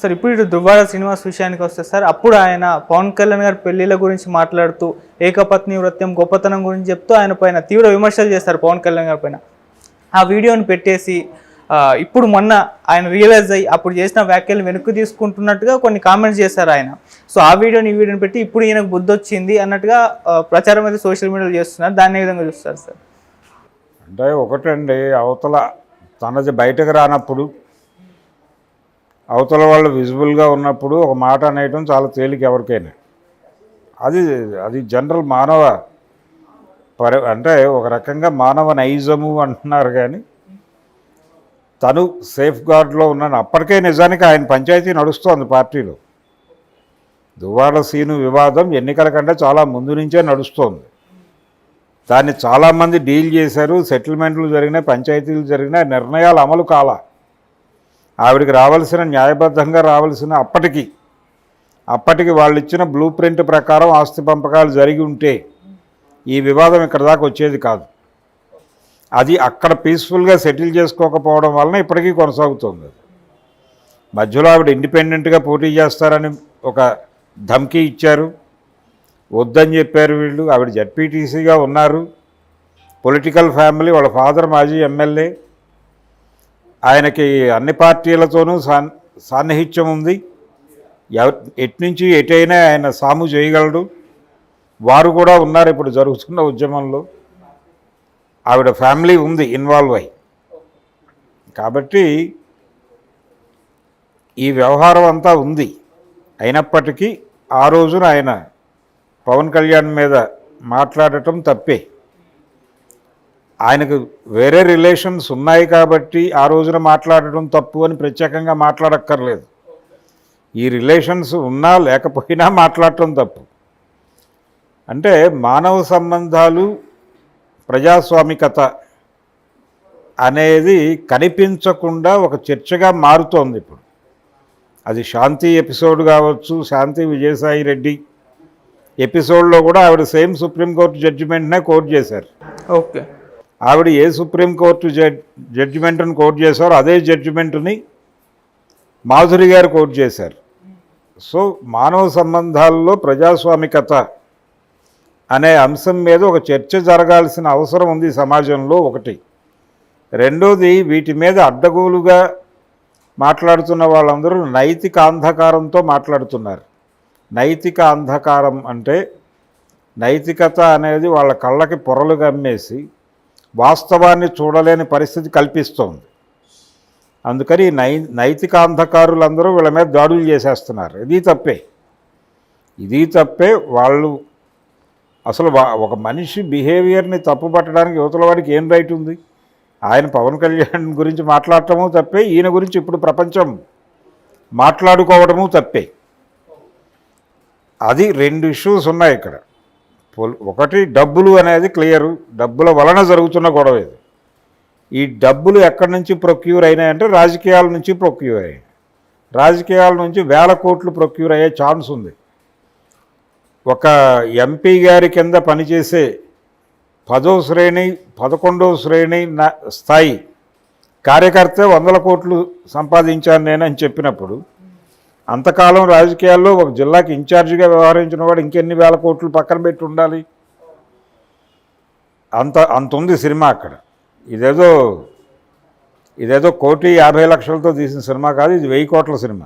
Sir ఇప్పుడు ఇటు దువ్వాడ శ్రీనివాస్ విషయానికి వస్తే సార్ అప్పుడు ఆయన పవన్ కళ్యాణ్ గారి పెళ్లిళ్ళ గురించి మాట్లాడుతూ ఏకపత్ని వృత్యం గొప్పతనం గురించి చెప్తూ ఆయన పైన తీవ్ర విమర్శలు చేస్తారు పవన్ కళ్యాణ్ గారి పైన. ఆ వీడియోని పెట్టేసి ఇప్పుడు మొన్న ఆయన రియలైజ్ అయ్యి అప్పుడు చేసిన వ్యాఖ్యలు వెనక్కి తీసుకుంటున్నట్టుగా కొన్ని కామెంట్స్ చేశారు ఆయన. సో ఆ వీడియోని ఈ వీడియోని పెట్టి ఇప్పుడు ఈయనకు బుద్ధి వచ్చింది అన్నట్టుగా ప్రచారం అయితే సోషల్ మీడియాలో చేస్తున్నారు. దాన్ని ఏ విధంగా చూస్తారు సార్? అంటే ఒకటండి, అవతల తనది బయటకు రానప్పుడు, అవతల వాళ్ళు విజిబుల్గా ఉన్నప్పుడు ఒక మాట అనేయటం చాలా తేలిక ఎవరికైనా. అది అది జనరల్ మానవ అంటే ఒక రకంగా మానవ నైజము అంటున్నారు. కానీ తను సేఫ్ గార్డ్లో ఉన్నాను. అప్పటికే నిజానికి ఆయన పంచాయతీ నడుస్తోంది పార్టీలో. దువ్వాడ సీను వివాదం ఎన్నికల కంటే చాలా ముందు నుంచే నడుస్తోంది. దాన్ని చాలామంది డీల్ చేశారు, సెటిల్మెంట్లు జరిగినాయి, పంచాయతీలు జరిగినాయి, నిర్ణయాలు అమలు కాల. ఆవిడికి రావాల్సిన న్యాయబద్ధంగా రావాల్సిన అప్పటికి వాళ్ళు ఇచ్చిన బ్లూ ప్రింట్ ప్రకారం ఆస్తి పంపకాలు జరిగి ఉంటే ఈ వివాదం ఇక్కడ దాకా వచ్చేది కాదు. అది అక్కడ పీస్ఫుల్గా సెటిల్ చేసుకోకపోవడం వలన ఇప్పటికీ కొనసాగుతుంది. మధ్యలో ఆవిడ ఇండిపెండెంట్గా పోటీ చేస్తారని ఒక ధమ్కీ ఇచ్చారు, వద్దని చెప్పారు వీళ్ళు. ఆవిడ జడ్పీటీసీగా ఉన్నారు, పొలిటికల్ ఫ్యామిలీ, వాళ్ళ ఫాదర్ మాజీ ఎమ్మెల్యే, ఆయనకి అన్ని పార్టీలతోనూ సాన్నిహిత్యం ఉంది. ఎట్నుంచి ఎటైనా ఆయన సాము చేయగలడు. వారు కూడా ఉన్నారు ఇప్పుడు జరుగుతున్న ఉద్యమంలో. ఆవిడ ఫ్యామిలీ ఉంది ఇన్వాల్వ్ అయ్యి. కాబట్టి ఈ వ్యవహారం అంతా ఉంది. అయినప్పటికీ ఆ రోజున ఆయన పవన్ కళ్యాణ్ మీద మాట్లాడటం తప్పే. ఆయనకు వేరే రిలేషన్స్ ఉన్నాయి కాబట్టి ఆ రోజున మాట్లాడటం తప్పు అని ప్రత్యేకంగా మాట్లాడక్కర్లేదు. ఈ రిలేషన్స్ ఉన్నా లేకపోయినా మాట్లాడటం తప్పు. అంటే మానవ సంబంధాలు, ప్రజాస్వామికత అనేది కనిపించకుండా ఒక చర్చగా మారుతోంది ఇప్పుడు. అది శాంతి ఎపిసోడ్ కావచ్చు, శాంతి విజయసాయి రెడ్డి ఎపిసోడ్లో కూడా ఆవిడ సేమ్ సుప్రీంకోర్టు జడ్జిమెంట్నే కోట్ చేశారు. ఓకే, ఆవిడ ఏ సుప్రీంకోర్టు జడ్జిమెంట్ని కోట్ చేశారో అదే జడ్జిమెంట్ని మాధురి గారు కోట్ చేశారు. సో మానవ సంబంధాల్లో ప్రజాస్వామికత అనే అంశం మీద ఒక చర్చ జరగాల్సిన అవసరం ఉంది సమాజంలో. ఒకటి. రెండోది, వీటి మీద అడ్డగోలుగా మాట్లాడుతున్న వాళ్ళందరూ నైతిక అంధకారంతో మాట్లాడుతున్నారు. నైతిక అంధకారం అంటే నైతికత అనేది వాళ్ళ కళ్ళకి పొరలు గమ్మేసి వాస్తవాన్ని చూడలేని పరిస్థితి కల్పిస్తోంది. అందుకని నైతిక అంధకారులందరూ వీళ్ళ మీద దాడులు చేసేస్తున్నారు. ఇది తప్పే. వాళ్ళు అసలు ఒక మనిషి బిహేవియర్ని తప్పు పట్టడానికి యువతల వాడికి ఏం రైట్ ఉంది? ఆయన పవన్ కళ్యాణ్ గురించి మాట్లాడటము తప్పే, ఈయన గురించి ఇప్పుడు ప్రపంచం మాట్లాడుకోవడము తప్పే. అది రెండు ఇష్యూస్ ఉన్నాయి ఇక్కడ. ఒకటి, డబ్బులు అనేది క్లియరు, డబ్బుల వలన జరుగుతున్న గొడవ ఇది. ఈ డబ్బులు ఎక్కడి నుంచి ప్రొక్యూర్ అయినాయంటే రాజకీయాల నుంచి ప్రొక్యూర్ అయ్యాయి. రాజకీయాల నుంచి వేల కోట్లు ప్రొక్యూర్ అయ్యే ఛాన్స్ ఉంది. ఒక ఎంపీ గారి కింద పనిచేసే 10వ శ్రేణి 11వ శ్రేణి స్థాయి కార్యకర్తే 100 కోట్లు సంపాదించాను నేనని చెప్పినప్పుడు, అంతకాలం రాజకీయాల్లో ఒక జిల్లాకి ఇన్ఛార్జిగా వ్యవహరించిన వాడు ఇంకెన్ని వేల కోట్లు పక్కన పెట్టి ఉండాలి? అంత ఉంది సినిమా అక్కడ. ఇదేదో 1,50,00,000తో తీసిన సినిమా కాదు, ఇది 1000 కోట్ల సినిమా.